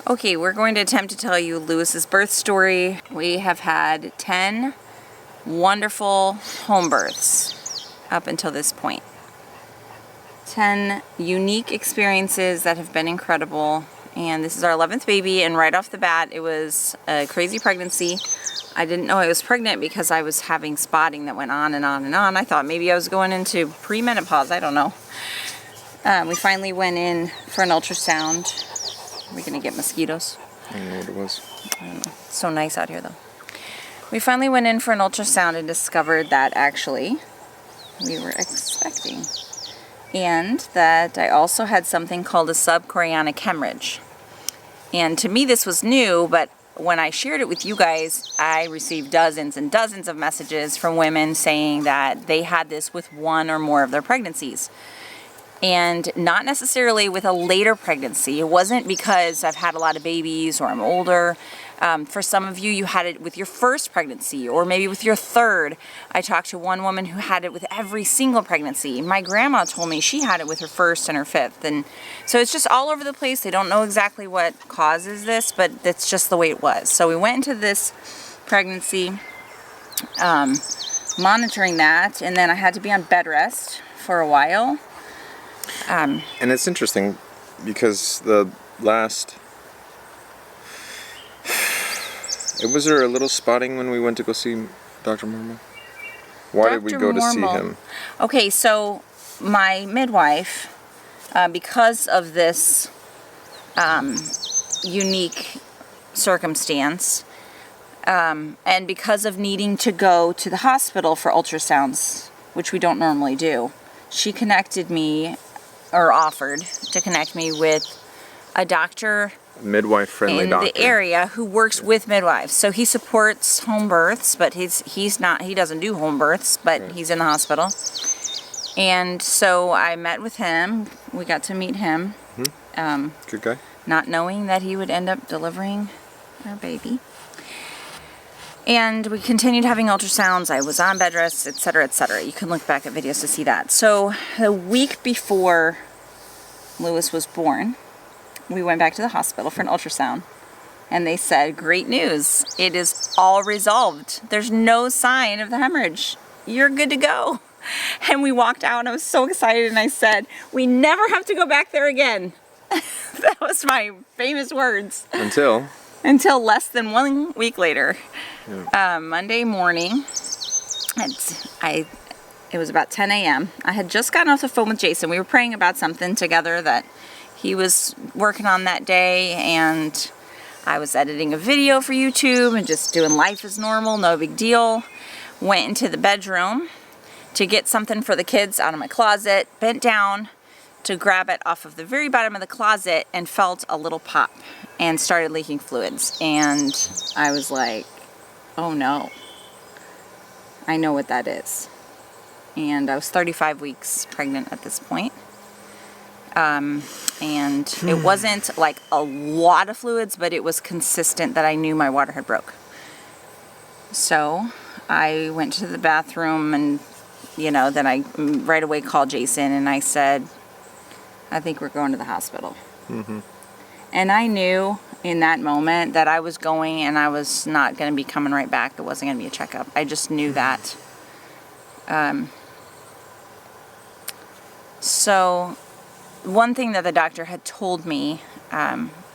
Okay, we're going to attempt to tell you Lewis's birth story. We have had 10 wonderful home births up until this point. 10 unique experiences that have been incredible. And this is our 11th baby, and right off the bat, it was a crazy pregnancy. I didn't know I was pregnant because I was having spotting that went on and on and on. I thought maybe I was going into premenopause. I don't know. We finally went in for an ultrasound. Are we going to get mosquitoes? I don't know what it was. I don't know. It's so nice out here, though. We finally went in for an ultrasound and discovered that actually we were expecting. And that I also had something called a subchorionic hemorrhage. And to me, this was new, but when I shared it with you guys, I received dozens and dozens of messages from women saying that they had this with one or more of their pregnancies. And not necessarily with a later pregnancy. It wasn't because I've had a lot of babies or I'm older. For some of you, you had it with your first pregnancy or maybe with your third. I talked to one woman who had it with every single pregnancy. My grandma told me she had it with her first and her fifth. And so it's just all over the place. They don't know exactly what causes this, but that's just the way it was. So we went into this pregnancy monitoring that, and then I had to be on bed rest for a while. And it's interesting because the last... Was there a little spotting when we went to go see Dr. Mormon? Why did we go to see him? Okay, so my midwife, because of this unique circumstance, and because of needing to go to the hospital for ultrasounds, which we don't normally do, she connected me, or offered to connect me with a doctor, midwife-friendly doctor in the area who works with midwives. So he supports home births, but he doesn't do home births, but he's in the hospital. And so I met with him. We got to meet him. Good guy. Not knowing that he would end up delivering our baby. And we continued having ultrasounds. I was on bed rest, etc., etc. You can look back at videos to see that. So the week before Lewis was born, we went back to the hospital for an ultrasound. And they said, great news. It is all resolved. There's no sign of the hemorrhage. You're good to go. And we walked out and I was so excited and I said, we never have to go back there again. That was my famous words. Until less than 1 week later. Yeah. Monday morning, it was about 10 a.m. I had just gotten off the phone with Jason. We were praying about something together that he was working on that day, and I was editing a video for YouTube and just doing life as normal, no big deal. Went into the bedroom to get something for the kids out of my closet, bent down to grab it off of the very bottom of the closet and felt a little pop and started leaking fluids. And I was like, oh no, I know what that is. And I was 35 weeks pregnant at this point. And it wasn't like a lot of fluids, but it was consistent that I knew my water had broke. So I went to the bathroom and, then I right away called Jason and I said, I think we're going to the hospital. Mm-hmm. And I knew in that moment that I was going and I was not going to be coming right back. It wasn't going to be a checkup. I just knew that. So one thing that the doctor had told me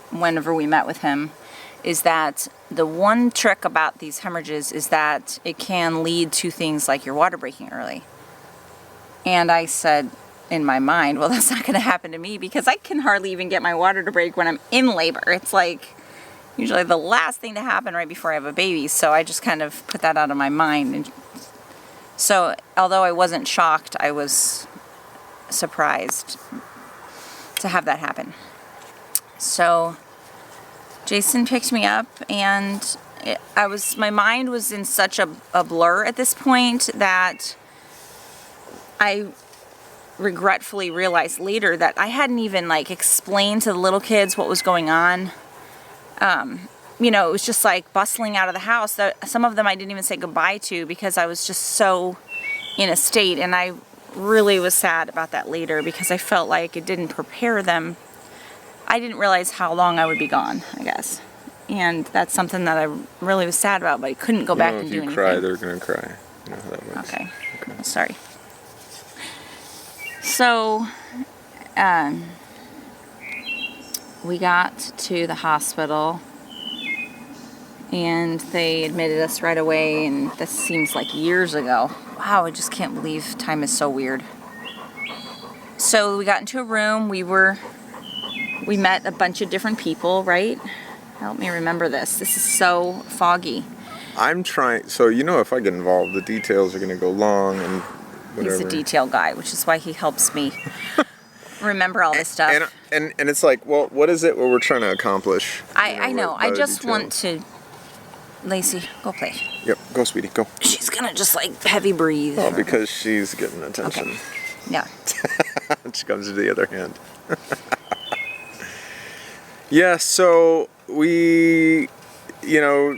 whenever we met with him is that the one trick about these hemorrhages is that it can lead to things like your water breaking early. And I said in my mind, well, that's not going to happen to me because I can hardly even get my water to break when I'm in labor. It's like usually the last thing to happen right before I have a baby. So I just kind of put that out of my mind. And so although I wasn't shocked, I was surprised to have that happen. So Jason picked me up and my mind was in such a blur at this point that I regretfully realized later that I hadn't even explained to the little kids what was going on. It was just like bustling out of the house. Some of them I didn't even say goodbye to because I was just so in a state, and I really was sad about that later because I felt like it didn't prepare them. I didn't realize how long I would be gone, I guess. And that's something that I really was sad about, but I couldn't go back and do anything. If you cry, they're going to cry. You know how that works. Okay. Well, sorry. So, we got to the hospital, and they admitted us right away, and this seems like years ago. Wow, I just can't believe time is so weird. So we got into a room. We met a bunch of different people, right? Help me remember this. This is so foggy. I'm trying, so if I get involved, the details are going to go long and whatever. He's a detail guy, which is why he helps me remember all this stuff. And it's like, well, what is it what we're trying to accomplish? I know. I just want to... Lacey, go play. Yep, go, sweetie, go. She's going to just, like, heavy breathe. Oh, because she's getting attention. Okay. Yeah. She comes to the other hand. Yeah, so we,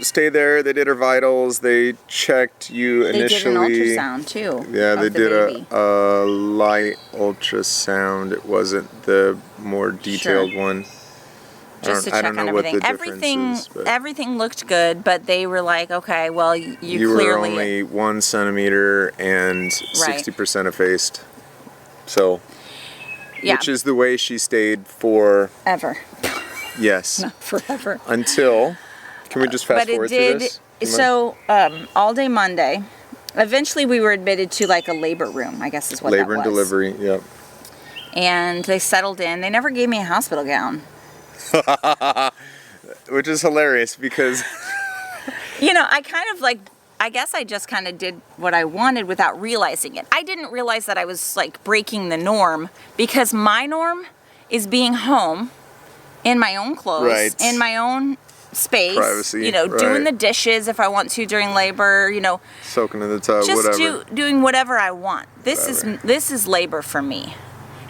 stayed there. They did her vitals. They checked you initially. They did an ultrasound, too. Yeah, they did a light ultrasound. It wasn't the more detailed one. Just to check on everything. Everything looked good, but they were like, okay, well, you clearly... were only 1 centimeter and 60% effaced. So, which is the way she stayed for... Ever. Yes. Not forever. Until... Can we just fast forward through this? So, all day Monday, eventually we were admitted to like a labor room, I guess is what that was. Labor and delivery, yep. And they settled in. They never gave me a hospital gown. Which is hilarious because... I guess I just kind of did what I wanted without realizing it. I didn't realize that I was like breaking the norm because my norm is being home in my own clothes, in my own space, privacy, doing the dishes if I want to during labor, soaking in the tub, just whatever. Doing whatever I want. This is labor for me.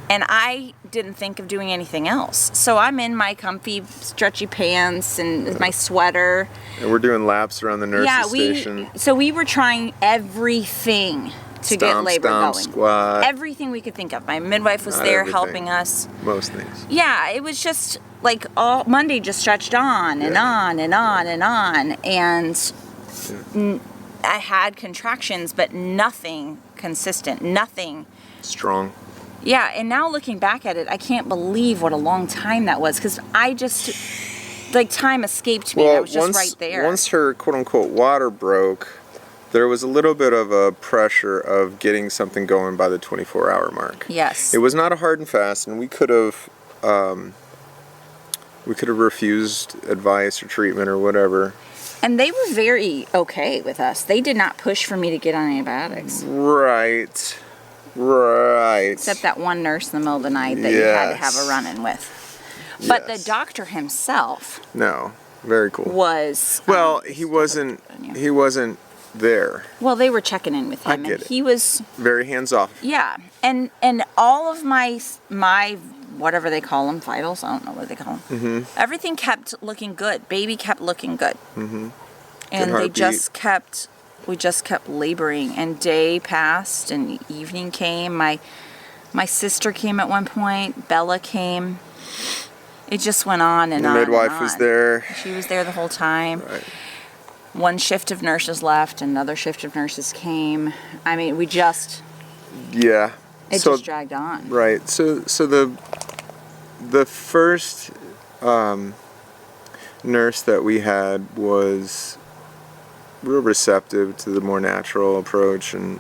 And I didn't think of doing anything else. So I'm in my comfy, stretchy pants and my sweater. And we're doing laps around the nurse's station. So we were trying everything to get labor going. Squat. Everything we could think of. My midwife was there helping us. Most things. Yeah, it was just like all Monday just stretched on and on and on and on. And I had contractions, but nothing consistent. Nothing strong. Yeah, and now looking back at it, I can't believe what a long time that was because I just, time escaped me. I was just right there. Once her quote-unquote water broke, there was a little bit of a pressure of getting something going by the 24-hour mark. Yes. It was not a hard and fast, and we could have refused advice or treatment or whatever. And they were very okay with us. They did not push for me to get on antibiotics. Right. Except that one nurse in the middle of the night that you had to have a run-in with. But the doctor himself... No. Very cool. ...was... Well, he wasn't there. Well, they were checking in with him. I get it. He was... Very hands-off. Yeah. And all of my whatever they call them, vitals, I don't know what they call them. Mm-hmm. Everything kept looking good. Baby kept looking good. Mm-hmm. And we just kept laboring, and day passed and evening came. My sister came at one point. Bella came. It just went on and on. The midwife was there. She was there the whole time. Right. One shift of nurses left, another shift of nurses came. I mean, we just... Yeah. It just dragged on. Right. So the first nurse that we had was real receptive to the more natural approach, and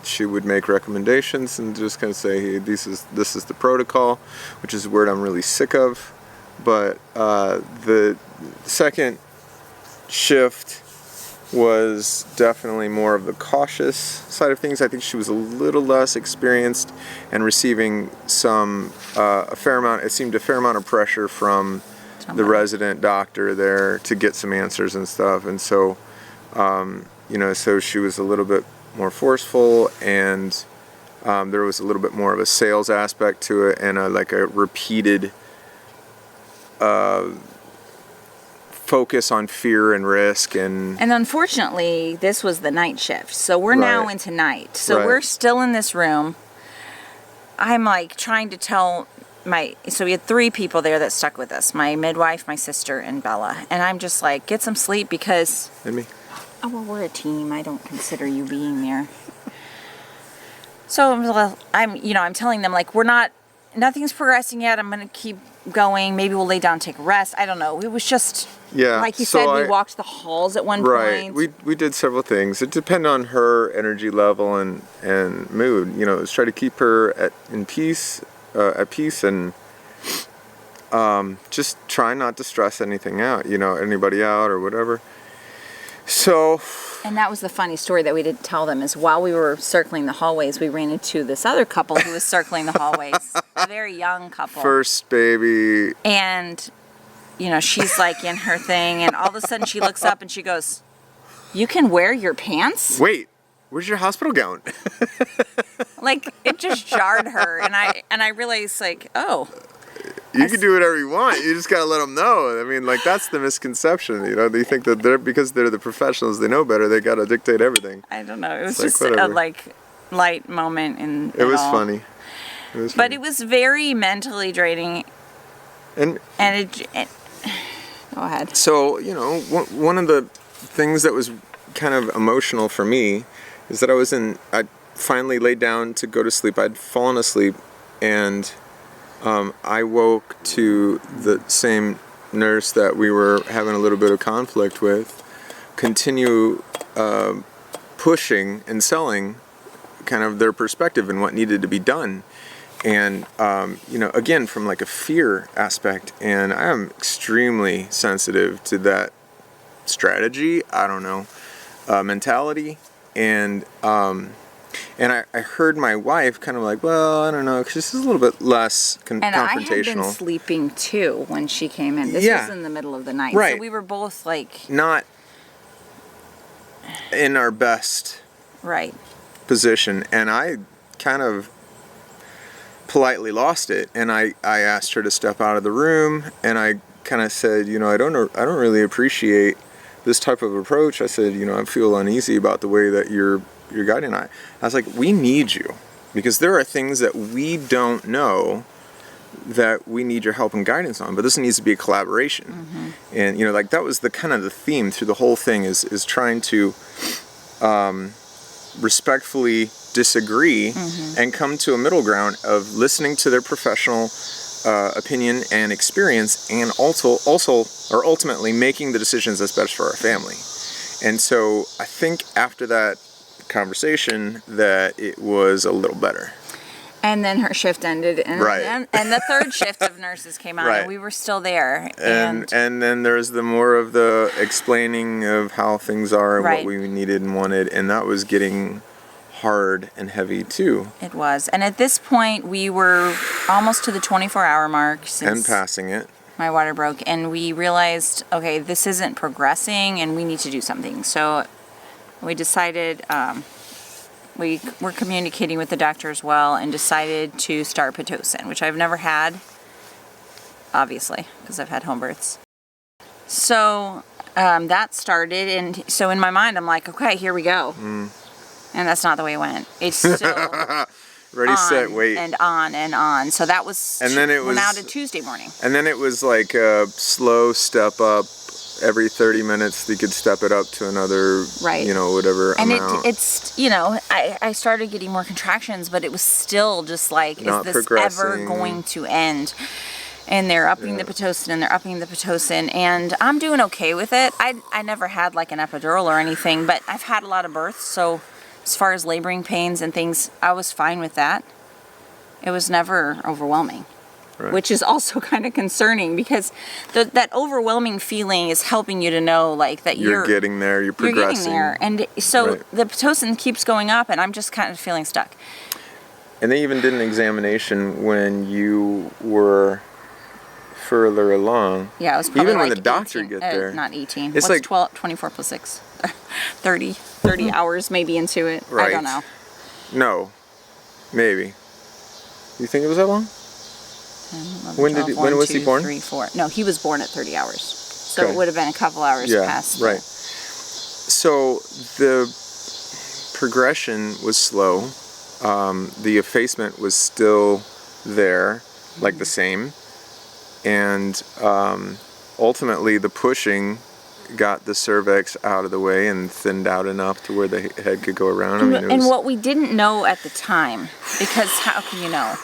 she would make recommendations and just kind of say, hey, this is the protocol, which is a word I'm really sick of. But the second shift was definitely more of the cautious side of things. I think she was a little less experienced and receiving a fair amount of pressure from the resident doctor there to get some answers and stuff. And so, so she was a little bit more forceful, and there was a little bit more of a sales aspect to it, and a repeated focus on fear and risk. And unfortunately, this was the night shift, so we're now into night. So we're still in this room. I'm trying to tell so we had 3 people there that stuck with us, my midwife, my sister, and Bella. And I'm just like, get some sleep because... And me. Oh, well, we're a team. I don't consider you being there. So I'm telling them, like, nothing's progressing yet. I'm going to keep going. Maybe we'll lay down and take a rest. I don't know. It was just, like you said, we walked the halls at one point. We did several things. It depended on her energy level and mood. Let's try to keep her at peace, and just try not to stress anything out, anybody out or whatever. So... And that was the funny story that we didn't tell them, is while we were circling the hallways, we ran into this other couple who was circling the hallways. A very young couple. First baby. And, she's like in her thing, and all of a sudden she looks up and she goes, "You can wear your pants?" Wait, where's your hospital gown? Like, it just jarred her, and I realized, like, oh. You can do whatever you want. You just gotta let them know. I mean, like, that's the misconception. They think that because they're the professionals, they know better. They gotta dictate everything. I don't know. It was just a light moment in it was all. Funny. But it was very mentally draining. And it go ahead. So one of the things that was kind of emotional for me is that I finally laid down to go to sleep. I'd fallen asleep, and I woke to the same nurse that we were having a little bit of conflict with continue pushing and selling kind of their perspective and what needed to be done. And, again, from like a fear aspect, and I am extremely sensitive to that strategy, mentality, and I heard my wife kind of like, well, I don't know, because this is a little bit less confrontational. And I had been sleeping too when she came in. This was in the middle of the night. Right. So we were both like... Not in our best position. And I kind of politely lost it. And I asked her to step out of the room. And I kind of said, I don't really appreciate this type of approach. I said, I feel uneasy about the way that you're guiding. I was like, we need you, because there are things that we don't know that we need your help and guidance on, but this needs to be a collaboration. Mm-hmm. And that was the kind of the theme through the whole thing is trying to respectfully disagree and come to a middle ground of listening to their professional opinion and experience, and ultimately making the decisions that's best for our family. And so I think after that conversation that it was a little better. And then her shift ended, and the third shift of nurses came out, and we were still there. And then there's the more of the explaining of how things are and what we needed and wanted, and that was getting hard and heavy too. It was. And at this point we were almost to the 24-hour mark and passing it. My water broke, and we realized, okay, this isn't progressing and we need to do something. So we decided, we were communicating with the doctor as well, and decided to start Pitocin, which I've never had, obviously, because I've had home births. So that started, and so in my mind, I'm like, okay, here we go. And that's not the way it went. It's still ready, set, wait. And on and on. So that was, and then it was now to Tuesday morning. And then it was like a slow step up. Every 30 minutes, you could step it up to another, whatever and amount. And it's, I started getting more contractions, but it was still just like, not is this ever going to end? And they're upping the Pitocin, and they're upping the Pitocin, and I'm doing okay with it. I never had like an epidural or anything, but I've had a lot of births, so as far as laboring pains and things, I was fine with that. It was never overwhelming. Right. Which is also kind of concerning, because that overwhelming feeling is helping you to know like that you're getting there, you're progressing. You're getting there. And so the Pitocin keeps going up, and I'm just kind of feeling stuck. And they even did an examination when you were further along. Yeah, it was probably even like when the doctor 18, get there. Not 18. It's What's like 12, 24 plus 6? 30 hours maybe into it. Right. I don't know. No. Maybe. You think it was that long? 10, 11, 12, when was he born? 3, 4. No, he was born at 30 hours. So it would have been a couple hours past. Right. So the progression was slow. The effacement was still there. like the same. And ultimately the pushing got the cervix out of the way and thinned out enough to where the head could go around. I mean, And what we didn't know at the time, because how can you know?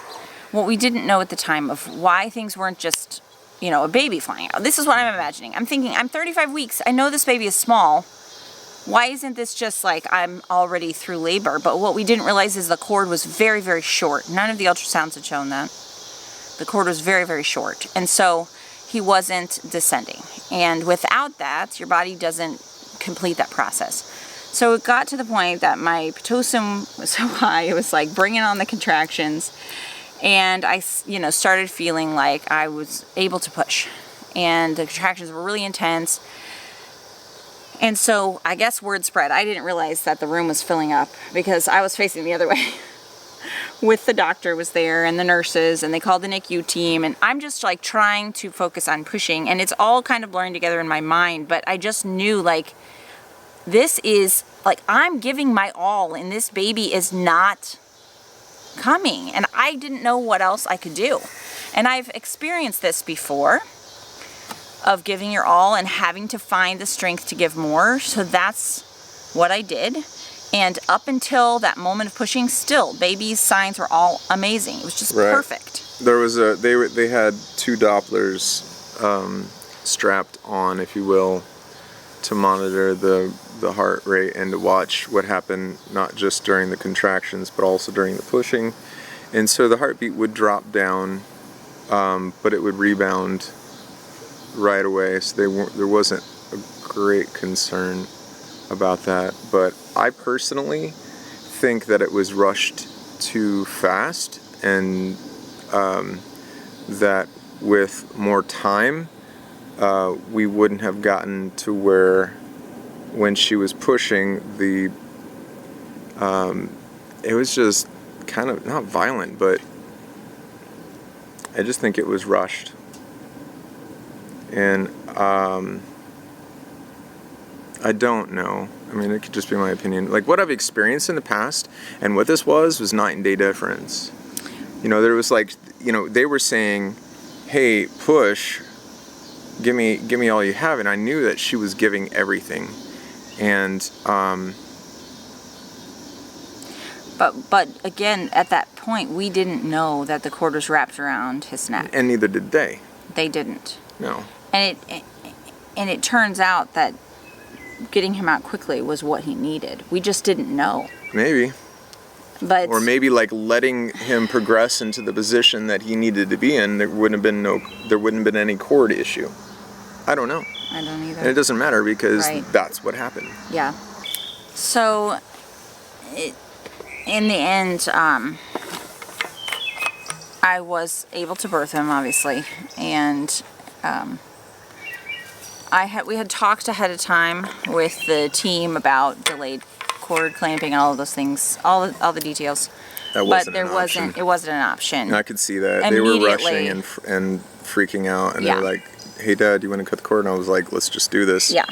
What we didn't know at the time of why things weren't just, a baby flying out. This is what I'm imagining. I'm thinking, I'm 35 weeks. I know this baby is small. Why isn't this just like I'm already through labor? But what we didn't realize is the cord was very, very short. None of the ultrasounds had shown that. The cord was very, very short. And so he wasn't descending. And without that, your body doesn't complete that process. So it got to the point that my Pitocin was so high, it was like bringing on the contractions. And I, started feeling like I was able to push. And the contractions were really intense. And so I guess word spread. I didn't realize that the room was filling up because I was facing the other way. With the doctor was there and the nurses, and they called the NICU team, and I'm just like trying to focus on pushing, and it's all kind of blurring together in my mind, but I just knew like this is like I'm giving my all and this baby is not coming, and I didn't know what else I could do. And I've experienced this before of giving your all and having to find the strength to give more, so that's what I did. And up until that moment of pushing, still, baby's signs were all amazing. It was just perfect. There was they had 2 Dopplers strapped on, if you will, to monitor the heart rate and to watch what happened not just during the contractions but also during the pushing. And so the heartbeat would drop down, but it would rebound right away. So there wasn't a great concern about that, but I personally think that it was rushed too fast, and that with more time we wouldn't have gotten to where when she was pushing it was just kind of not violent, but I just think it was rushed. And I don't know. I mean, it could just be my opinion. Like what I've experienced in the past and what this was night and day difference. There was like, they were saying, "Hey, push, give me all you have," and I knew that she was giving everything. And but again, at that point, we didn't know that the cord was wrapped around his neck. And neither did they. They didn't. No. And it turns out that getting him out quickly was what he needed. We just didn't know. Maybe. But or maybe like letting him progress into the position that he needed to be in, there wouldn't have been any cord issue. I don't know. I don't either. And it doesn't matter because that's what happened. Yeah. So in the end, I was able to birth him, obviously, and we had talked ahead of time with the team about delayed cord clamping and all of those things, all the details. It wasn't an option. And I could see that. They were rushing and freaking out, and they were like, "Hey, Dad, do you want to cut the cord?" And I was like, "Let's just do this." Yeah.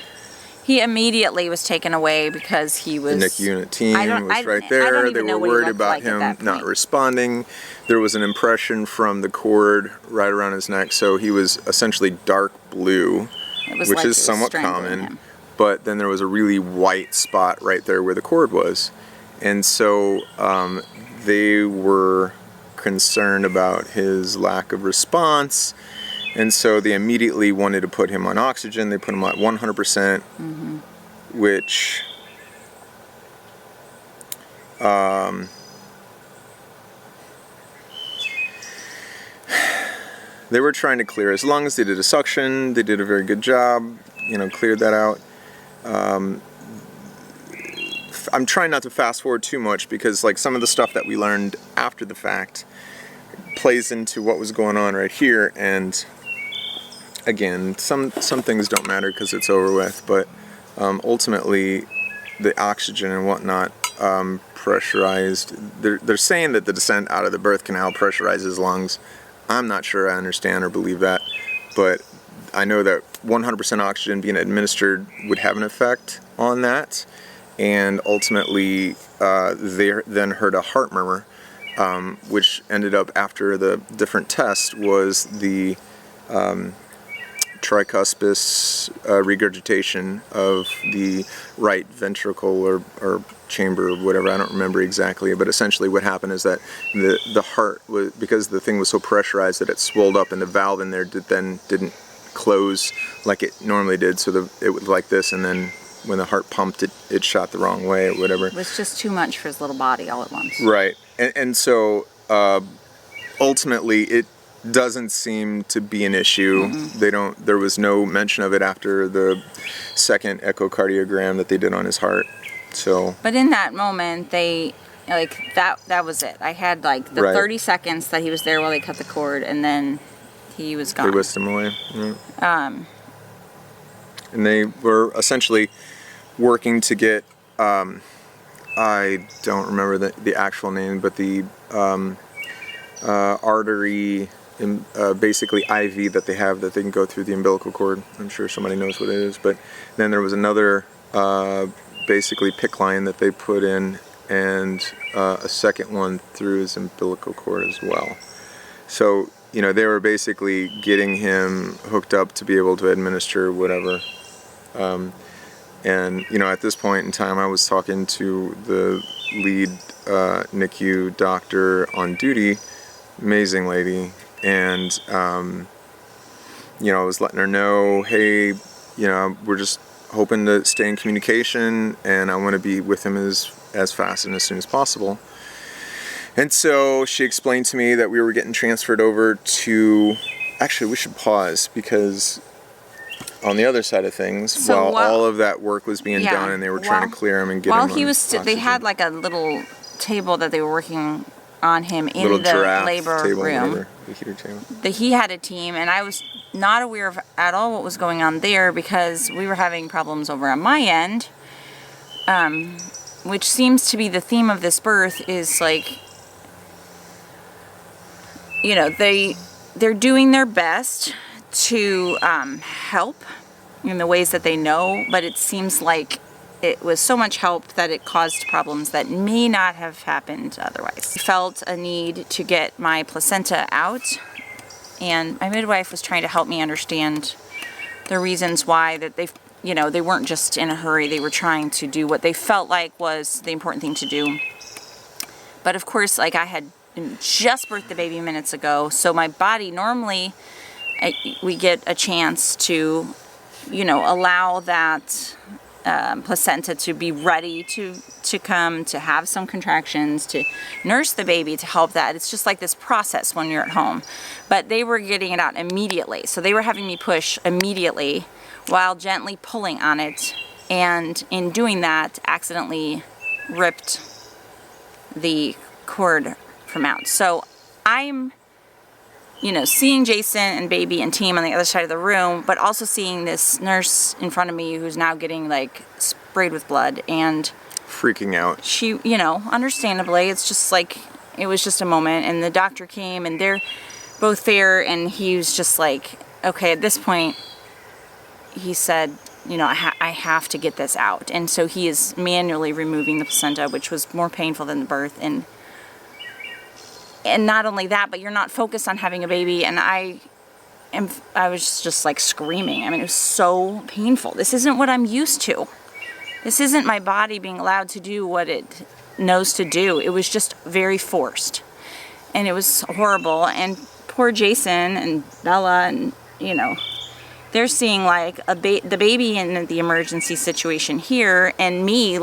He immediately was taken away because he was... The NICU unit team was right there. They were worried about him not responding. There was an impression from the cord right around his neck, so he was essentially dark blue, which is somewhat common. But then there was a really white spot right there where the cord was. And so they were concerned about his lack of response. And so they immediately wanted to put him on oxygen. They put him at 100%, which they were trying to clear. As long as they did a suction, they did a very good job, cleared that out. I'm trying not to fast forward too much because like some of the stuff that we learned after the fact plays into what was going on right here, and again, some things don't matter because it's over with, but ultimately the oxygen and whatnot pressurized. They're saying that the descent out of the birth canal pressurizes his lungs. I'm not sure I understand or believe that, but I know that 100% oxygen being administered would have an effect on that, and ultimately they then heard a heart murmur. which ended up after the different tests was the tricuspis regurgitation of the right ventricle or chamber or whatever. I don't remember exactly, but essentially what happened is that the heart was, because the thing was so pressurized that it swelled up, and the valve in there didn't close like it normally did, so it was like this, and then when the heart pumped, it shot the wrong way or whatever. It was just too much for his little body all at once. Right, and so ultimately it doesn't seem to be an issue. Mm-hmm. There was no mention of it after the second echocardiogram that they did on his heart. So, but in that moment, they that was it. I had the 30 seconds that he was there while they cut the cord, and then he was gone. They whisked him away. Yeah. And they were essentially working to get I don't remember the actual name, but the artery, basically IV that they have that they can go through the umbilical cord. I'm sure somebody knows what it is. But then there was another basically PICC line that they put in, and a second one through his umbilical cord as well. So, they were basically getting him hooked up to be able to administer whatever. And, at this point in time, I was talking to the lead NICU doctor on duty, amazing lady, and, I was letting her know, hey, we're just hoping to stay in communication, and I want to be with him as fast and as soon as possible. And so she explained to me that we were getting transferred over to, actually we should pause, because on the other side of things, while all of that work was being done and they were trying to clear him and get him on oxygen. They had a little table that they were working on him in little the labor table, room. Whatever, the heater table. He had a team, and I was not aware of at all what was going on there, because we were having problems over on my end, which seems to be the theme of this birth is they're doing their best to help in the ways that they know, but it seems like it was so much help that it caused problems that may not have happened otherwise. I felt a need to get my placenta out, and my midwife was trying to help me understand the reasons why that they weren't just in a hurry. They were trying to do what they felt like was the important thing to do. But of course, I had just birthed the baby minutes ago, so my body normally we get a chance to allow that placenta to be ready to come, to have some contractions, to nurse the baby, to help that. It's just like this process when you're at home. But they were getting it out immediately, so they were having me push immediately while gently pulling on it, and in doing that accidentally ripped the cord from out. So I'm seeing Jason and baby and team on the other side of the room, but also seeing this nurse in front of me who's now getting sprayed with blood and freaking out. She, understandably, it's just it was just a moment, and the doctor came, and they're both there, and he was just okay, at this point, he said, I have to get this out. And so he is manually removing the placenta, which was more painful than the birth, and not only that, but you're not focused on having a baby. And I was just screaming. I mean, it was so painful. This isn't what I'm used to. This isn't my body being allowed to do what it knows to do. It was just very forced, and it was horrible. And poor Jason and Bella, and they're seeing the baby in the emergency situation here, and me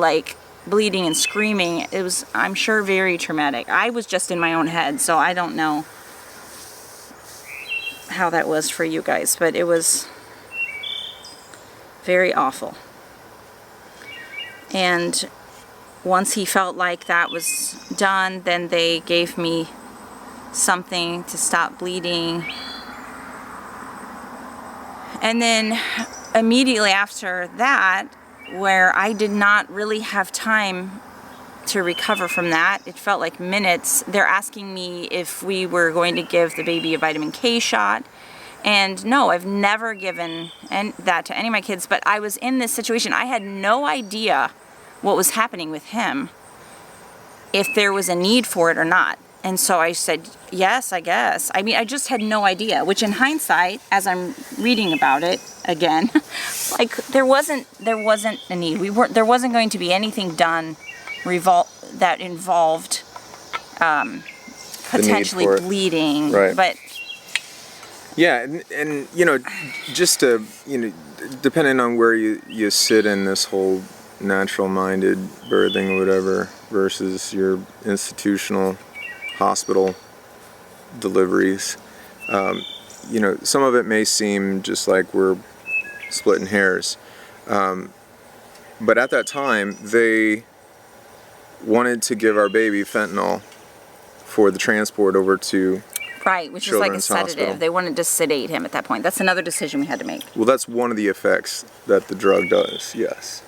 bleeding and screaming. It was, I'm sure, very traumatic. I was just in my own head, so I don't know how that was for you guys, but it was very awful. And once he felt like that was done, then they gave me something to stop bleeding. And then immediately after that, where I did not really have time to recover from that, it felt like minutes, they're asking me if we were going to give the baby a vitamin K shot. And no, I've never given that to any of my kids, but I was in this situation. I had no idea what was happening with him, if there was a need for it or not. And so I said, yes, I guess. I mean, I just had no idea, which in hindsight, as I'm reading about it again, like there wasn't a need. There wasn't going to be anything done that involved potentially bleeding. Right. But yeah, and you know, just to, you know, depending on where you sit in this whole natural-minded birthing or whatever versus your institutional hospital deliveries, you know, some of it may seem just like we're splitting hairs, but at that time they wanted to give our baby fentanyl for the transport over to right, which is like a Children's sedative. Hospital. They wanted to sedate him at that point. That's another decision we had to make. Well, that's one of the effects that the drug does, yes.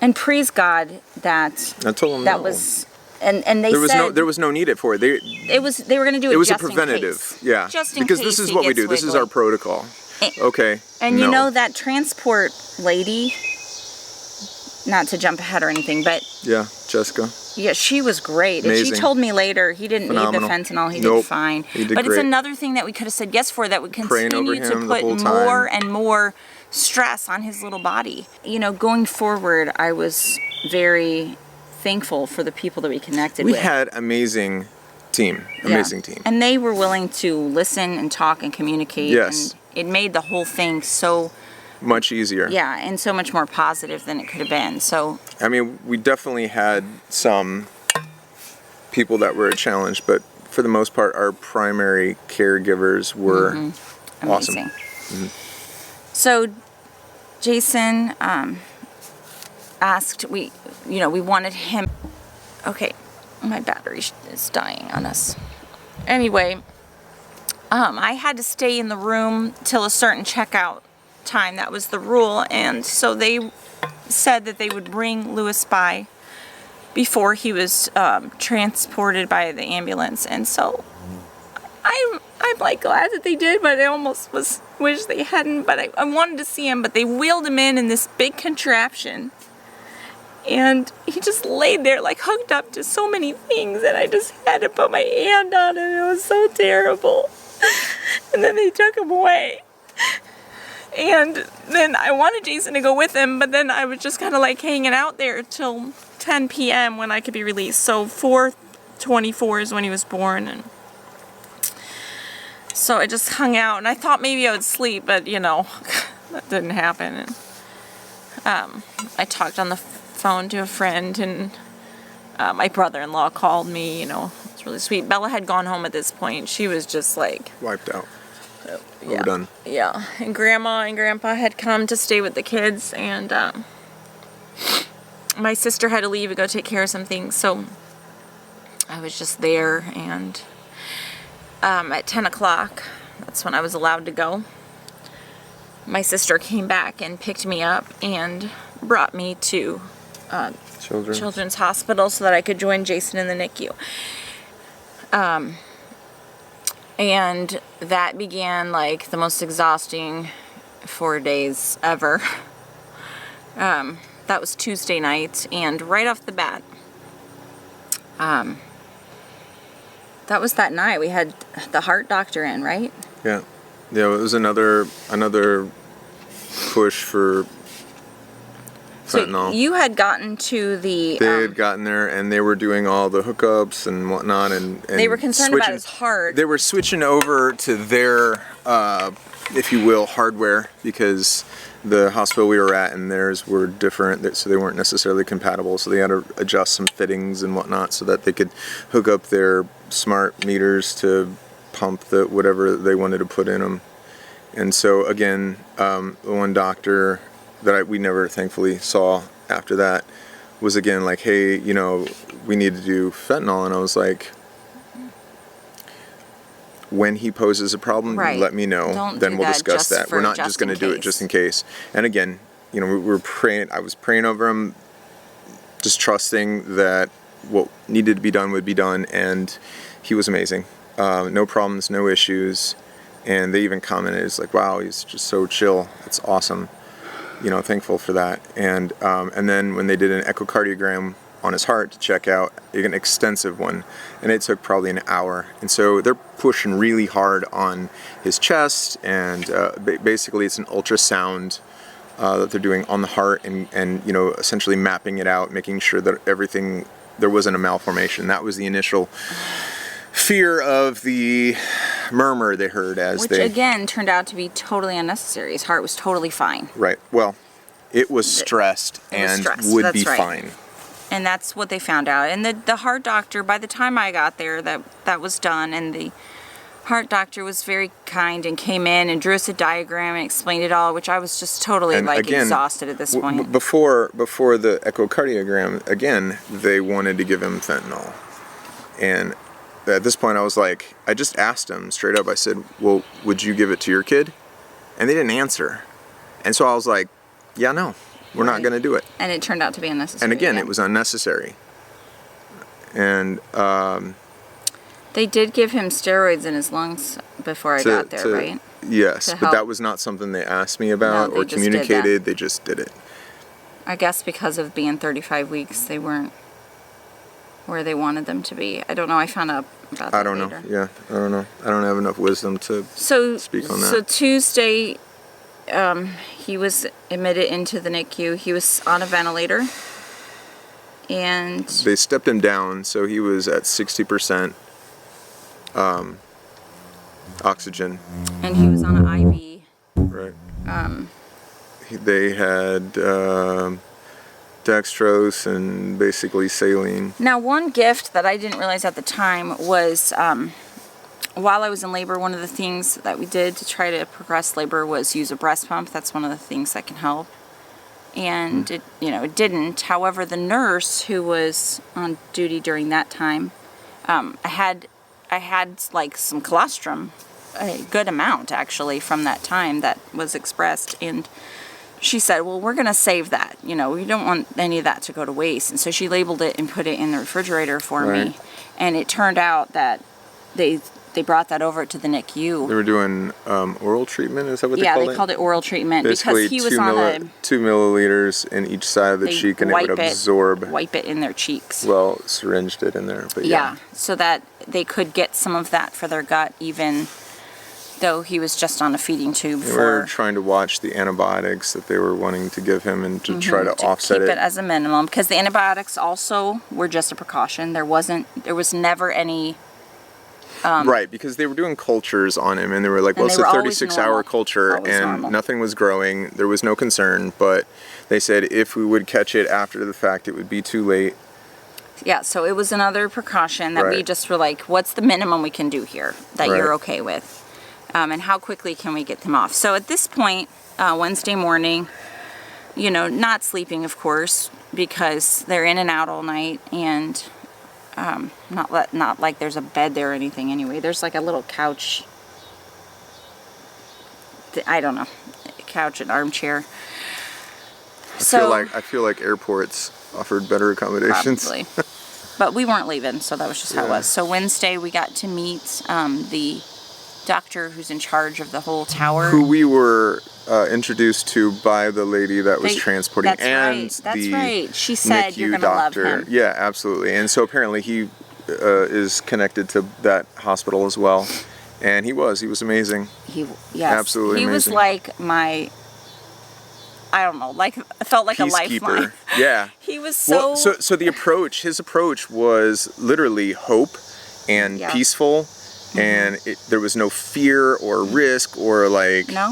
And praise God that I told them that no. was, and they there was said there was no need for it. They were going to do it. was just a preventative, in case. yeah. Just in because case this is he what we gets do. This is wiggly. our protocol. Okay. And no. you know that transport lady, not to jump ahead or anything, but Yeah, Jessica. yeah, she was great. Amazing. And she told me later he didn't Phenomenal. need the fentanyl. He Nope. did fine. He did but great. it's another thing that we could have said yes for, that would Praying over continue to him the put whole more time. and more stress on his little body. You know, going forward, I was very thankful for the people that we connected We with. had amazing team. Amazing team. And they were willing to listen and talk and communicate. Yes. And it made the whole thing so, Much easier. yeah, and so much more positive than it could have been. So, I mean, we definitely had some people that were a challenge, but for the most part, our primary caregivers were awesome. amazing. So, Jason asked, we wanted him. Okay, my battery is dying on us. Anyway, I had to stay in the room till a certain checkout time. That was the rule, and so they said that they would bring Lewis by before he was transported by the ambulance, and so I'm like glad that they did, but I almost wish they hadn't. But I wanted to see him, but they wheeled him in this big contraption, and he just laid there like hooked up to so many things, and I just had to put my hand on him. It was so terrible. And then they took him away. And then I wanted Jason to go with him, but then I was just kind of like hanging out there till 10 p.m. when I could be released. So 4/24 is when he was born, and so I just hung out, and I thought maybe I would sleep, but you know, that didn't happen. And I talked on the phone to a friend, and my brother-in-law called me. You know, it's really sweet. Bella had gone home at this point. She was just like Wiped out. yeah, Overdone. yeah. And Grandma and Grandpa had come to stay with the kids, and my sister had to leave and go take care of some things, so I was just there. And at 10 o'clock, that's when I was allowed to go. My sister came back and picked me up and brought me to Children's Hospital so that I could join Jason in the NICU. And that began like the most exhausting 4 days ever. That was Tuesday night, and right off the bat, that was that night we had the heart doctor in, right? Yeah. Yeah, it was another push for fentanyl. So you had gotten to the... They had gotten there, and they were doing all the hookups and whatnot, and they were concerned about his heart. They were switching over to their, if you will, hardware, because the hospital we were at and theirs were different, so they weren't necessarily compatible. So they had to adjust some fittings and whatnot so that they could hook up their smart meters to pump the whatever they wanted to put in them. And so again, the one doctor that we never thankfully saw after that was again like, hey, you know, we need to do fentanyl. And I was like, when he poses a problem, right, let me know. Don't then do we'll that discuss just that. We're not just going to do it just in case. And again, you know, we were praying. I was praying over him, just trusting that what needed to be done would be done. And he was amazing. No problems, no issues. And they even commented, it's like, wow, he's just so chill. That's awesome. You know, thankful for that. And then when they did an echocardiogram on his heart to check out, an extensive one, and it took probably an hour. And so they're pushing really hard on his chest, and basically it's an ultrasound that they're doing on the heart, and you know, essentially mapping it out, making sure that there wasn't a malformation. That was the initial fear of the murmur they heard Which again turned out to be totally unnecessary. His heart was totally fine. Right. Well, it was stressed and would be fine. And that's what they found out. And the heart doctor, by the time I got there, that was done, and the heart doctor was very kind and came in and drew us a diagram and explained it all, which I was just totally exhausted at this point. Before the echocardiogram, again, they wanted to give him fentanyl. And at this point I was like, I just asked him straight up, I said, well, would you give it to your kid? And they didn't answer. And so I was like, yeah, no, we're not going to do it. And it turned out to be unnecessary. And again, it was unnecessary. And they did give him steroids in his lungs before I got there, right? Yes, but that was not something they asked me about or communicated. They just did it. I guess because of being 35 weeks, they weren't where they wanted them to be. I don't know. I found out about that later. Know. Yeah, I don't know. I don't have enough wisdom to speak on that. So Tuesday, he was admitted into the NICU. He was on a ventilator. And they stepped him down, so he was at 60% oxygen. And he was on an IV. Right. They had dextrose and basically saline. Now, one gift that I didn't realize at the time was while I was in labor, one of the things that we did to try to progress labor was use a breast pump. That's one of the things that can help. And it didn't. However, the nurse who was on duty during that time, I had like some colostrum, a good amount actually from that time that was expressed, and she said, well, we're going to save that. We don't want any of that to go to waste. And so she labeled it and put it in the refrigerator for me. And it turned out that they brought that over to the NICU. They were doing oral treatment, is that what they called it? Yeah, they called it oral treatment. Basically, because he was on 2 milliliters in each side of the cheek, and it would absorb. Wipe it in their cheeks. Well, syringed it in there, but yeah. So that they could get some of that for their gut, even though he was just on a feeding tube. They were trying to watch the antibiotics that they were wanting to give him and to try to offset keep it as a minimum, because the antibiotics also were just a precaution. There was never any. Right, because they were doing cultures on him, and they were like, well, it's a 36-hour culture, and nothing was growing. There was no concern, but they said if we would catch it after the fact, it would be too late. Yeah, so it was another precaution that we just were like, what's the minimum we can do here that you're okay with? And how quickly can we get them off? So at this point, Wednesday morning, not sleeping, of course, because they're in and out all night, and not like there's a bed there or anything anyway. There's like a little couch. I don't know, couch and armchair. I feel like airports offered better accommodations. Probably. But we weren't leaving, so that was just how it was. So Wednesday we got to meet the doctor who's in charge of the whole tower. Who we were introduced to by the lady that was transporting, That's right. She said NICU you're going to love him. Yeah, absolutely. And so apparently he is connected to that hospital as well. And he was amazing. Absolutely amazing. He was like I don't know, I felt like a lifeline. Yeah. He was so... Well, so his approach was literally hope and peaceful. And there was no fear or risk or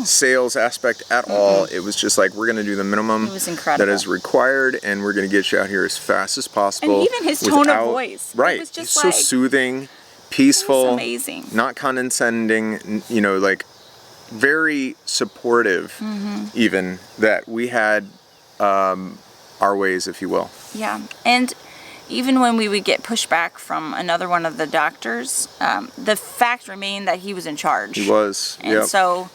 sales aspect at all. It was just like, we're going to do the minimum that is required, and we're going to get you out here as fast as possible. And even his tone of voice. Right. It was just so soothing, peaceful. It was amazing. Not condescending, very supportive, even, that we had our ways, if you will. Yeah. And even when we would get pushback from another one of the doctors, the fact remained that he was in charge. He was. And so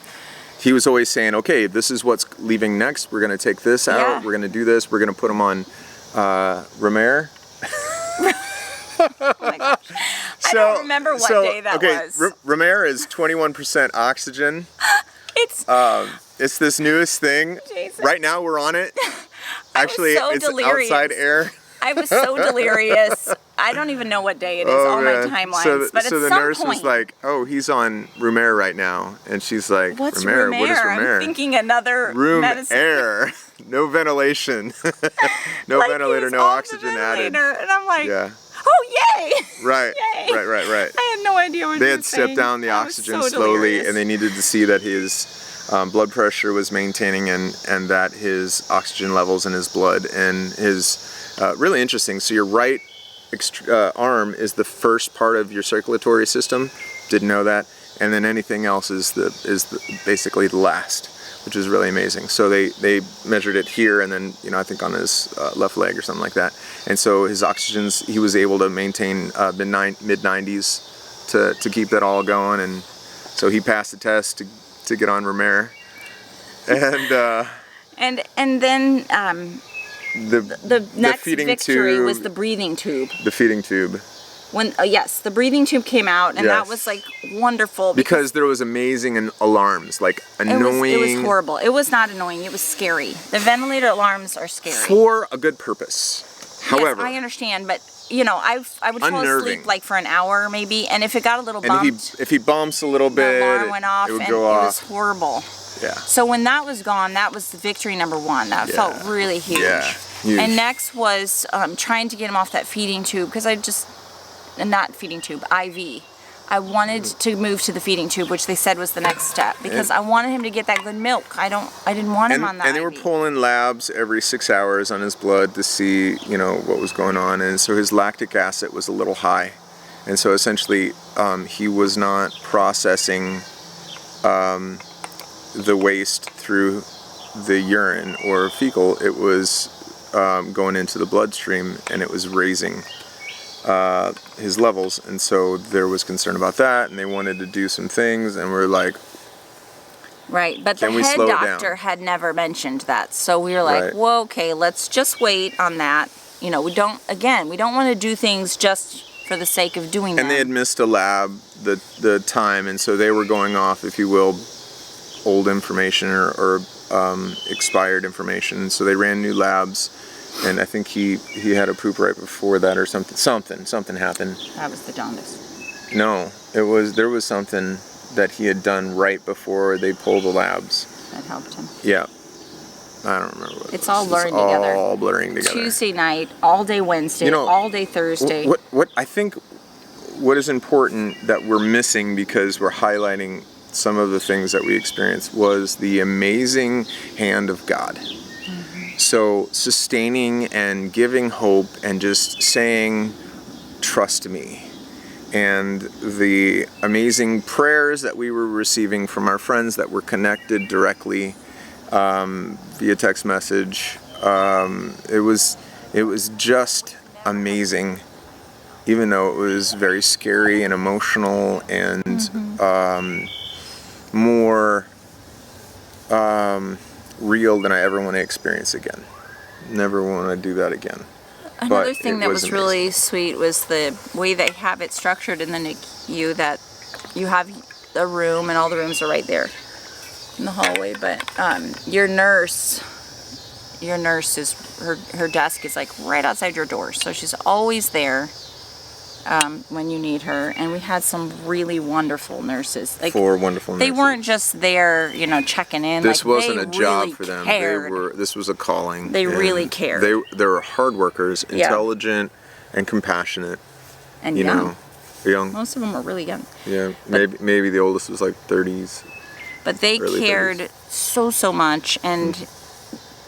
he was always saying, okay, this is what's leaving next. We're going to take this out. We're going to do this. We're going to put him on Romer. Oh my gosh. I don't remember what day that was. Romer is 21% oxygen. It's this newest thing. Jason. Right now we're on it. Actually, it's delirious. Outside air. I was so delirious. I don't even know what day it is on my timelines. But so at the some nurse point, was like, "Oh, he's on room air right now," and she's like, "What's "Room room What is air?" room air? I'm thinking another Room medicine. air, no ventilation, no Like ventilator, he's no on the oxygen ventilator. added. And I'm like, Yeah, "Oh, yay!" right, Yay. right. I had no idea what They you had were stepped saying. down the I was oxygen so slowly, delirious. and they needed to see that his blood pressure was maintaining and that his oxygen levels in his blood and his really interesting. So your right arm is the first part of your circulatory system. Didn't know that, and then anything else is basically the last, which is really amazing. So they measured it here, and then I think on his left leg or something like that. And so his oxygens, he was able to maintain mid 90s to keep that all going, and so he passed the test to get on room air. And then the next victory was the breathing tube. The feeding tube. When yes, the breathing tube came out, and that was like wonderful because there was amazing alarms, like annoying. It was horrible. It was not annoying. It was scary. The ventilator alarms are scary for a good purpose. However, yes, I understand, but I would fall unnerving. asleep like for an hour maybe, and if it got a little bumped, if he bumps a little bit, the alarm went off, it would and go off. It was horrible. Yeah. So when that was gone, that was the victory number one. That felt really huge. Yeah. Huge. And next was trying to get him off that feeding tube, because not feeding tube, IV. I wanted to move to the feeding tube, which they said was the next step, because I wanted him to get that good milk. I didn't want him on that. And they were pulling labs every 6 hours on his blood to see, what was going on, and so his lactic acid was a little high, and so essentially he was not processing the waste through the urine or fecal. It was going into the bloodstream, and it was raising his levels, and so there was concern about that, and they wanted to do some things, and we're like, right, but the head doctor had never mentioned that, so we were like, well, okay, let's just wait on that. We don't want to do things just for the sake of doing them. And they had missed a lab the time, and so they were going off, if you will, old information or expired information, so they ran new labs. And I think he had a poop right before that or something. Something happened. That was the jaundice. No, there was something that he had done right before they pulled the labs. That helped him. Yeah. I don't remember what it's all blurring together. All blurring together. Tuesday night, all day Wednesday, all day Thursday. What I think what is important that we're missing, because we're highlighting some of the things that we experienced, was the amazing hand of God. So sustaining and giving hope and just saying, trust me. And the amazing prayers that we were receiving from our friends that were connected directly via text message. It was just amazing, even though it was very scary and emotional and more real than I ever want to experience again. Never want to do that again. Another thing that was really sweet was the way they have it structured in the NICU, that you have a room, and all the rooms are right there in the hallway, but your nurse is, her desk is like right outside your door, so she's always there when you need her. And we had some really wonderful nurses. Like, 4 wonderful nurses. They weren't just there, checking in. This wasn't a job for them. This was a calling. They really cared. They were hard workers, intelligent, and compassionate. And young. Young. Most of them were really young. Yeah, maybe the oldest was like 30s. But they cared 30s. so much, and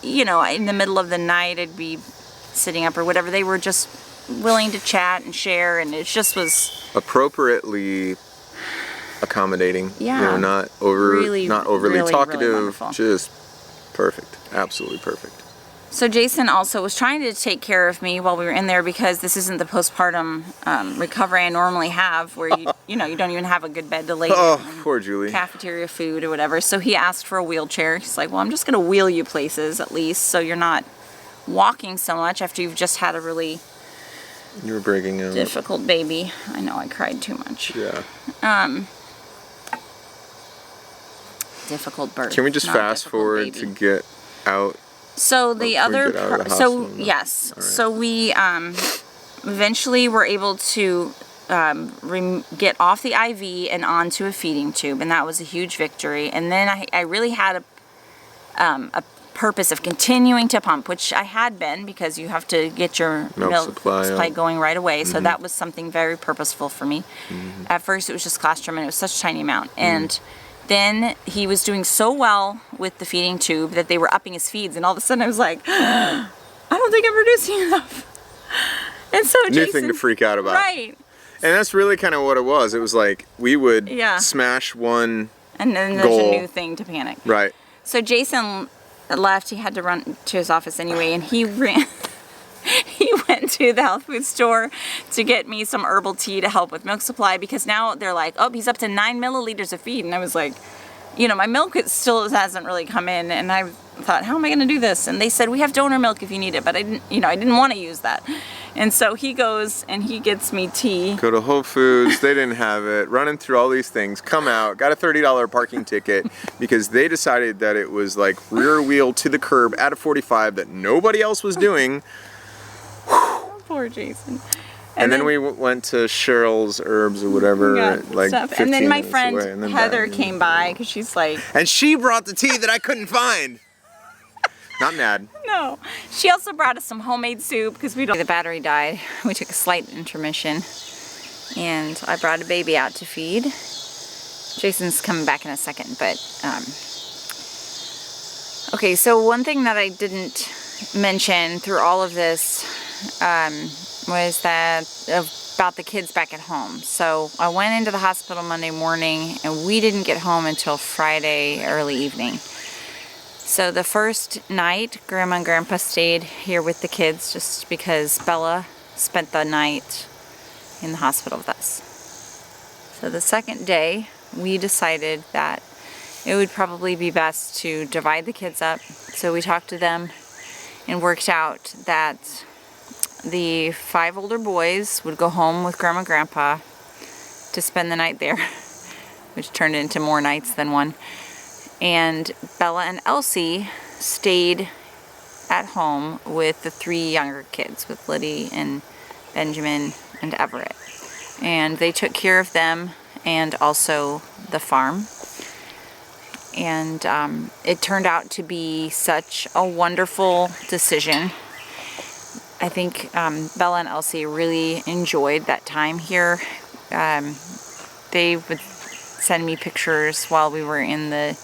in the middle of the night, I'd be sitting up or whatever. They were just willing to chat and share, and it just was appropriately accommodating. Yeah, not overly talkative. Really just perfect, absolutely perfect. So Jason also was trying to take care of me while we were in there, because this isn't the postpartum recovery I normally have, where you don't even have a good bed to lay in. Oh, poor Julie. Cafeteria food or whatever. So he asked for a wheelchair. He's like, well, I'm just going to wheel you places at least, so you're not walking so much after you've just had a really You were breaking out. difficult baby. I know, I cried too much. Yeah. Difficult birth. Can we just fast forward to get out So the Before you other get out of the so hospital, no. yes, All right. so we eventually were able to get off the IV and onto a feeding tube, and that was a huge victory. And then I really had a purpose of continuing to pump, which I had been, because you have to get your milk supply going right away. So that was something very purposeful for me. At first it was just colostrum, and it was such a tiny amount. And then he was doing so well with the feeding tube that they were upping his feeds, and all of a sudden I was like, I don't think I'm producing enough. And so New Jason, thing to freak out about. right. And that's really kind of what it was. It was like we would smash one And then there's goal. a new thing to panic. Right. So Jason left. He had to run to his office anyway, and he ran. He went to the health food store to get me some herbal tea to help with milk supply, because now they're like, oh, he's up to 9 milliliters of feed. And I was like, you know, my milk still hasn't really come in, and I thought, how am I going to do this? And they said, we have donor milk if you need it, but I didn't want to use that. And so he goes and he gets me tea. Go to Whole Foods, they didn't have it, running through all these things, come out, got a $30 parking ticket because they decided that it was like rear wheel to the curb at a 45 that nobody else was doing. Poor Jason. And then we went to Cheryl's Herbs or whatever, like 15 and then my minutes friend away, and then Heather back. came by, because she's like, And she brought the tea that I couldn't find. Not mad. no. She also brought us some homemade soup, because the battery died. We took a slight intermission, and I brought a baby out to feed. Jason's coming back in a second, but okay. So one thing that I didn't mention through all of this was that about the kids back at home. So I went into the hospital Monday morning, and we didn't get home until Friday early evening. So the first night, Grandma and Grandpa stayed here with the kids, just because Bella spent the night in the hospital with us. So the second day, we decided that it would probably be best to divide the kids up. So we talked to them and worked out that the 5 older boys would go home with Grandma and Grandpa to spend the night there, which turned into more nights than one. And Bella and Elsie stayed at home with the 3 younger kids, with Lydia and Benjamin and Everett. And they took care of them and also the farm. And it turned out to be such a wonderful decision. I think Bella and Elsie really enjoyed that time here. They would send me pictures while we were in the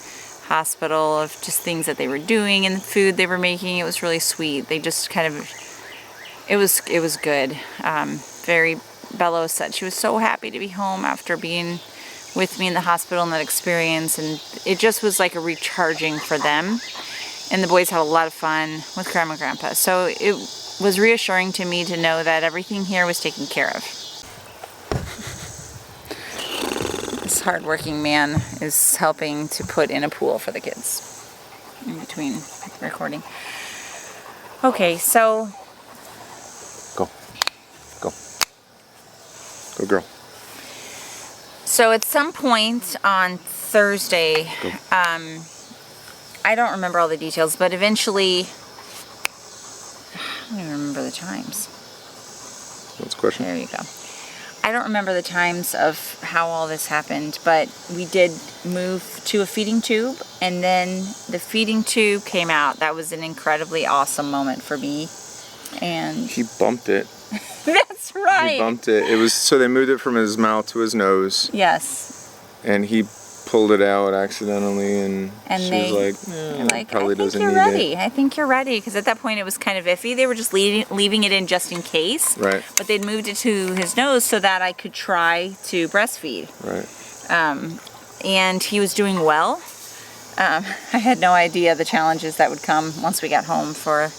hospital of just things that they were doing and the food they were making. It was really sweet. They just kind of, it was good. Bella said she was so happy to be home after being with me in the hospital and that experience, and it just was like a recharging for them. And the boys had a lot of fun with Grandma and Grandpa. So it was reassuring to me to know that everything here was taken care of. This hardworking man is helping to put in a pool for the kids in between recording. Okay, so Go. Go, girl. So at some point on Thursday, I don't remember all the details, but eventually, I don't even remember the times. What's the question? There you go. I don't remember the times of how all this happened, but we did move to a feeding tube, and then the feeding tube came out. That was an incredibly awesome moment for me. And He bumped it. that's right. He bumped it. It was so they moved it from his mouth to his nose, Yes. and he pulled it out accidentally, and she they was like, probably I think doesn't you're need ready. it. I think you're ready, because at that point it was kind of iffy. They were just leaving it in just in case. Right. But they'd moved it to his nose so that I could try to breastfeed. Right. And he was doing well. I had no idea the challenges that would come once we got home for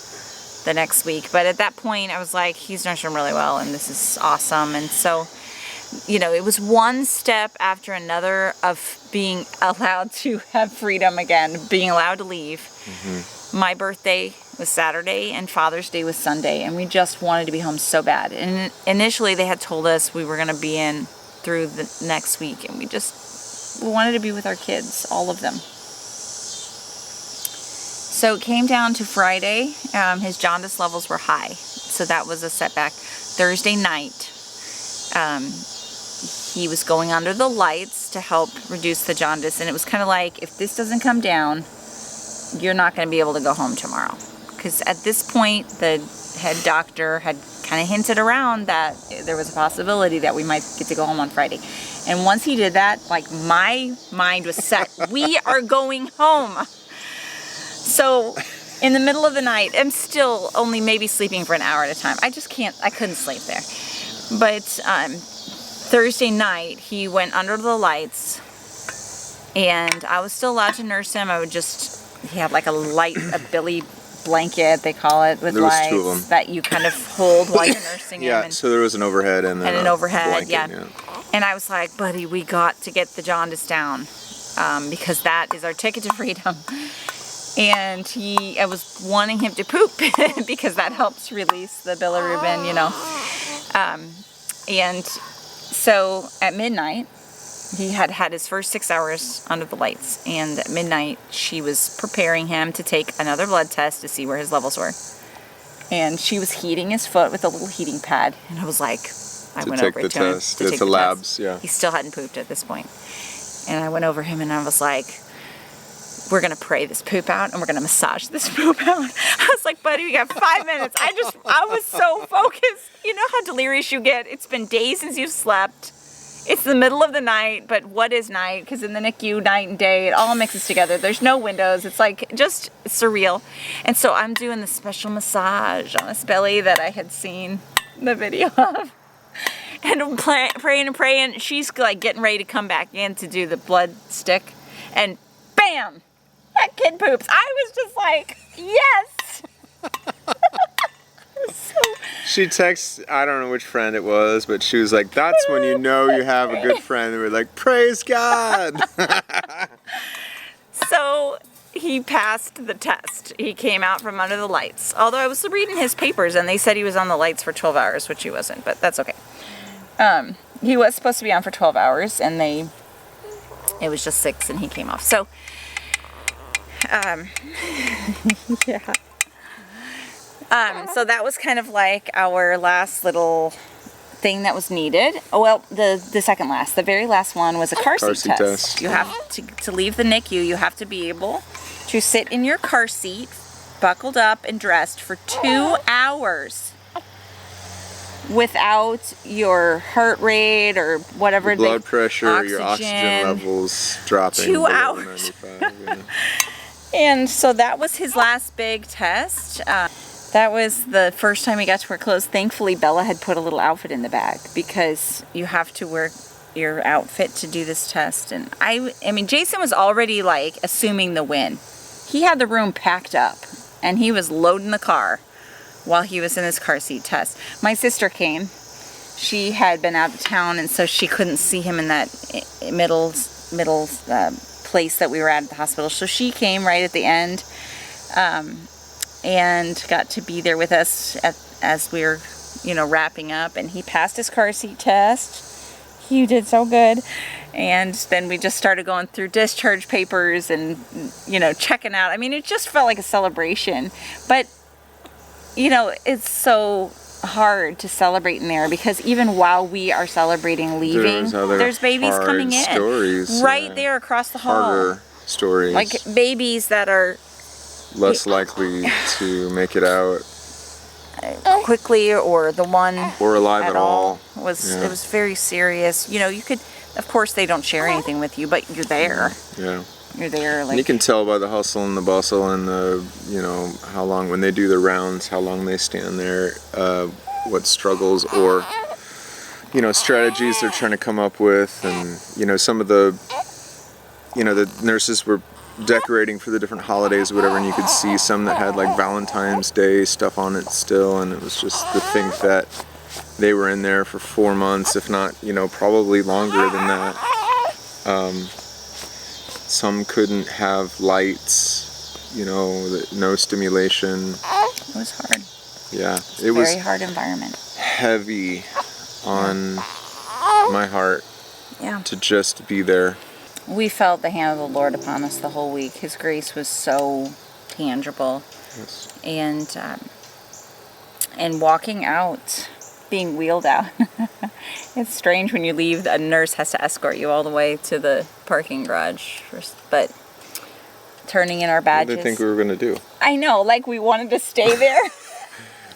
the next week. But at that point, I was like, he's nursing really well, and this is awesome. And so, you know, it was one step after another of being allowed to have freedom again, being allowed to leave. Mm-hmm. My birthday was Saturday, and Father's Day was Sunday, and we just wanted to be home so bad. And initially, they had told us we were going to be in through the next week, and we wanted to be with our kids, all of them. So it came down to Friday. His jaundice levels were high. So that was a setback. Thursday night, he was going under the lights to help reduce the jaundice. And it was kind of like, if this doesn't come down, you're not going to be able to go home tomorrow. Because at this point, the head doctor had kind of hinted around that there was a possibility that we might get to go home on Friday. And once he did that, like, my mind was set. We are going home. So in the middle of the night, I'm still only maybe sleeping for an hour at a time. I couldn't sleep there. But Thursday night, he went under the lights, and I was still allowed to nurse him. He had like a billy blanket, they call it, with lights that you kind of hold while you're nursing him. Yeah, so there was an overhead and then an overhead, blanket, yeah. And I was like, buddy, we got to get the jaundice down, because that is our ticket to freedom. And I was wanting him to poop because that helps release the bilirubin, and so at midnight, he had his first 6 hours under the lights, and at midnight she was preparing him to take another blood test to see where his levels were. And she was heating his foot with a little heating pad, and I was like, I went over to him to take the labs. Yeah. He still hadn't pooped at this point. And I went over him and I was like, we're gonna pray this poop out and we're gonna massage this poop out. I was like, buddy, we got 5 minutes. I was so focused. You know how delirious you get? It's been days since you've slept. It's the middle of the night, but what is night? Because in the NICU, night and day, it all mixes together. There's no windows. It's like just surreal. And so I'm doing the special massage on his belly that I had seen the video of. And I'm praying and praying. She's like getting ready to come back in to do the blood stick. And bam! That kid poops. I was just like, yes! She texts, I don't know which friend it was, but she was like, that's when you know you have a good friend. And we're like, praise God! So he passed the test. He came out from under the lights. Although I was reading his papers and they said he was on the lights for 12 hours, which he wasn't, but that's okay. He was supposed to be on for 12 hours and it was just 6 and he came off. So, yeah. So that was kind of like our last little thing that was needed. Oh, well, the second last, the very last one was a car seat test. You have to leave the NICU, you have to be able to sit in your car seat, buckled up and dressed for 2 hours without your heart rate or whatever. Your blood pressure, your oxygen levels dropping. 2 hours. And so that was his last big test. That was the first time he got to wear clothes. Thankfully, Bella had put a little outfit in the bag because you have to wear your outfit to do this test. And I mean, Jason was already like assuming the win. He had the room packed up and he was loading the car while he was in his car seat test. My sister came. She had been out of town and so she couldn't see him in that middle place that we were at the hospital. So she came right at the end. And got to be there with us as we were, wrapping up. And he passed his car seat test. He did so good. And then we just started going through discharge papers and, checking out. I mean, it just felt like a celebration. But, it's so hard to celebrate in there because even while we are celebrating leaving, there's babies coming in. Stories, right there across the hall. Harder stories. Like babies that are less likely to make it out quickly, or the one or alive at all. It was very serious. You could, of course, they don't share anything with you, but you're there. Yeah. You're there. Like, and you can tell by the hustle and the bustle and the, how long when they do the rounds, how long they stand there, what struggles or, strategies they're trying to come up with, and some of the, the nurses were decorating for the different holidays or whatever, and you could see some that had like Valentine's Day stuff on it still, and it was just to think that they were in there for 4 months, if not, probably longer than that. Some couldn't have lights, no stimulation. It was hard. Yeah, it was a very hard environment. Heavy on my heart. Yeah. To just be there. We felt the hand of the Lord upon us the whole week. His grace was so tangible. Yes. And walking out, being wheeled out. It's strange when you leave, a nurse has to escort you all the way to the parking garage. But turning in our badges. What did they think we were going to do? I know, like we wanted to stay there.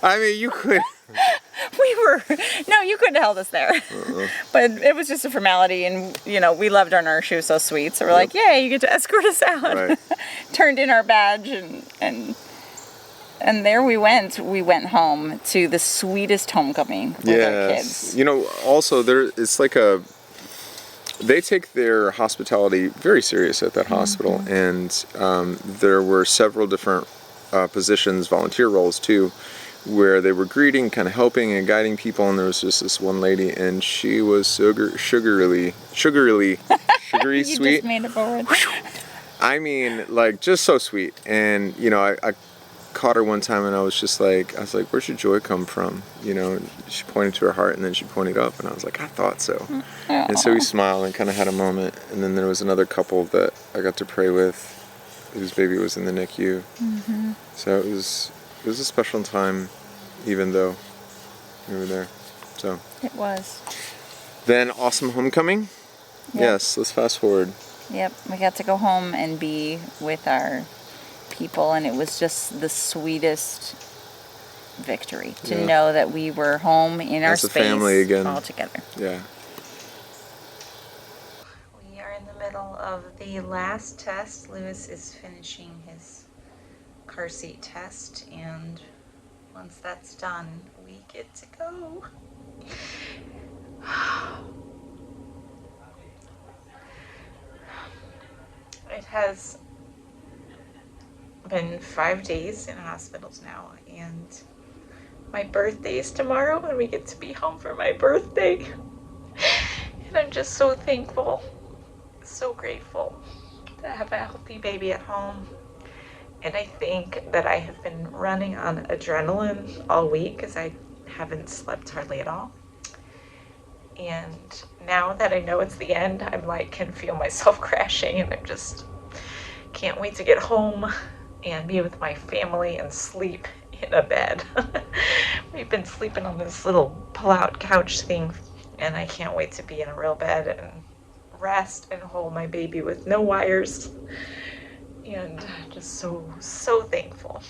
I mean, you could. No, you couldn't have held us there. But it was just a formality, and, you know, we loved our nurse. She was so sweet. So we're like, yay, you get to escort us out. Right. Turned in our badge, and there we went. We went home to the sweetest homecoming with our kids. You know, also, it's like they take their hospitality very serious at that hospital, and there were several different positions, volunteer roles too, where they were greeting, kind of helping and guiding people, and there was just this one lady, and she was sugary You sweet. just made it forward. I mean, like, just so sweet. And, you know, I caught her one time, and I was like, where's your joy come from? You know, she pointed to her heart, and then she pointed up, and I was like, I thought so. Aww. And so we smiled and kind of had a moment. And then there was another couple that I got to pray with, whose baby was in the NICU. Mm-hmm. So it was a special time, even though we were there. So It was. then awesome homecoming. Yep. Yes, let's fast forward. Yep, we got to go home and be with our people, and it was just the sweetest victory to know that we were home in our As a space family again. all together. Yeah. We are in the middle of the last test. Lewis is finishing his car seat test, and once that's done, we get to go. It has been 5 days in hospitals now, and my birthday is tomorrow, and we get to be home for my birthday. And I'm just so thankful, so grateful to have a healthy baby at home. And I think that I have been running on adrenaline all week because I haven't slept hardly at all. And now that I know it's the end, I'm like, can feel myself crashing, and I'm just can't wait to get home and be with my family and sleep in a bed. We've been sleeping on this little pull-out couch thing, and I can't wait to be in a real bed and rest and hold my baby with no wires. And just so thankful.